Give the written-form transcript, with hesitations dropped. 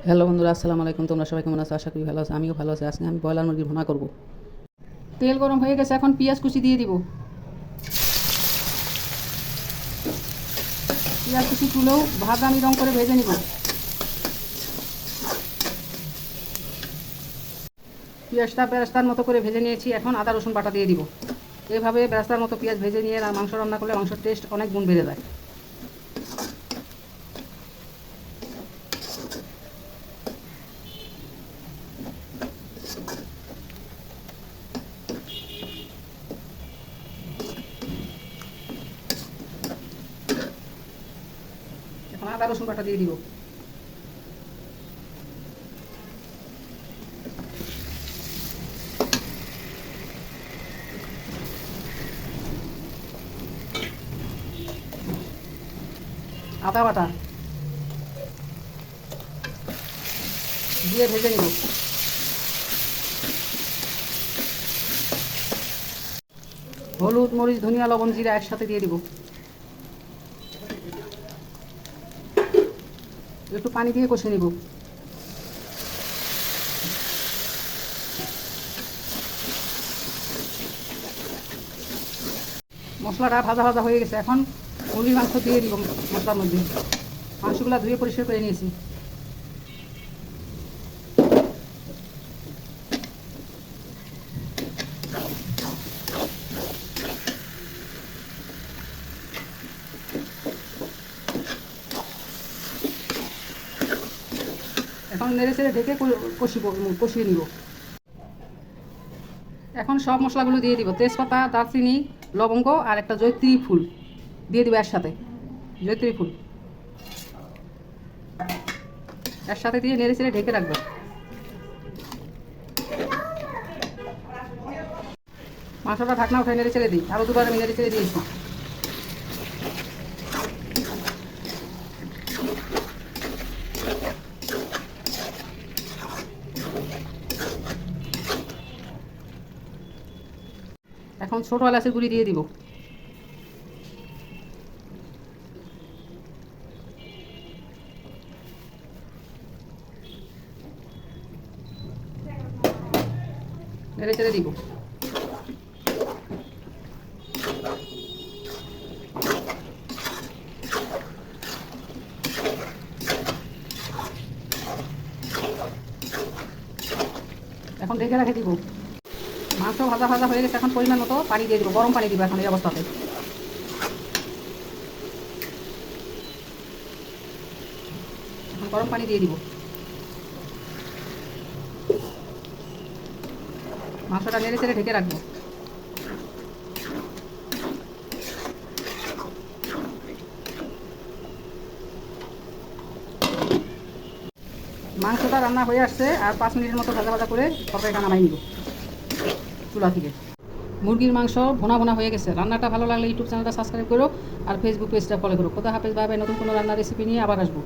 Hello বন্ধুরা, আসসালামু আলাইকুম। তোমরা সবাই কেমন আছো? আশা করি ভালো আছো। আমিও ভালো আছি। আজকে আমি ব্রয়লার মুরগির ভুনা করব। তেল গরম হয়ে গেছে, এখন পেঁয়াজ কুচি দিয়ে দিব। পেঁয়াজ কুচি তুলেও বাদামি রং করে ভেজে নিব। পেঁয়াজটা বেরেস্তার মতো করে ভেজে নিয়েছি। এখন আদা রসুন বাটা দিয়ে দিব। এভাবে বেরেস্তার মতো পেঁয়াজ ভেজে নিয়ে মাংস রান্না করলে মাংসের টেস্ট অনেক গুণ বেড়ে যায়। এখন আদা রসুন বাটা দিয়ে দিব। আদা বাটা দিয়ে ভেজে নিব। হলুদ, মরিচ, ধনিয়া, লবণ, জিরা একসাথে দিয়ে দিব। একটু পানি দিয়ে কষে নিব। মশলাটা ভাজা ভাজা হয়ে গেছে। এখন মুরগির মাংস দিয়ে দিব মশলার মধ্যে। মাংসগুলো ধুয়ে পরিষ্কার করে নিয়েছি। এখন নেড়ে চেড়ে ঢেকে কষিয়ে নিব। এখন সব মশলাগুলো দিয়ে দিব। তেজপাতা, দারচিনি, লবঙ্গ আর একটা জয়িত্রী ফুল দিয়ে দিব একসাথে। জয়িত্রী ফুল একসাথে দিয়ে নেড়ে চেড়ে ঢেকে রাখবো। মাংসটা ঢাকনা উঠে নেড়ে চেড়ে দিই। আরও দুবার আমি নেড়ে চেড়ে দিয়েছি। এখন ছোটো এলাচের গুঁড়ি দিয়ে দিব। নেড়ে চেড়ে দিব। এখন ঢেকে রেখে দিব। মাংস ভাজা ভাজা হয়ে গেছে। এখন পরিমাণ মতো পানি দিয়ে দিব। গরম পানি দিব এখন এই অবস্থাতে। এখন গরম পানি দিয়ে দিব। মাংসটা নেড়ে চেড়ে ঢেকে রাখবো। মাংসটা রান্না হয়ে আসছে। আর 5 মিনিটের মতো ভাজা ভাজা করে তরকারিটা নামাই নিব চুলা থেকে। মুরগির মাংস ভোনা ভোনা হয়ে গেছে। রান্নাটা ভালো লাগলে ইউটিউব চ্যানেলটা সাবস্ক্রাইব করো আর ফেসবুক পেজটা ফলো করো। খোদা হাফেজ, বাই বাই। নতুন কোনো রান্নার রেসিপি নিয়ে আবার আসবো।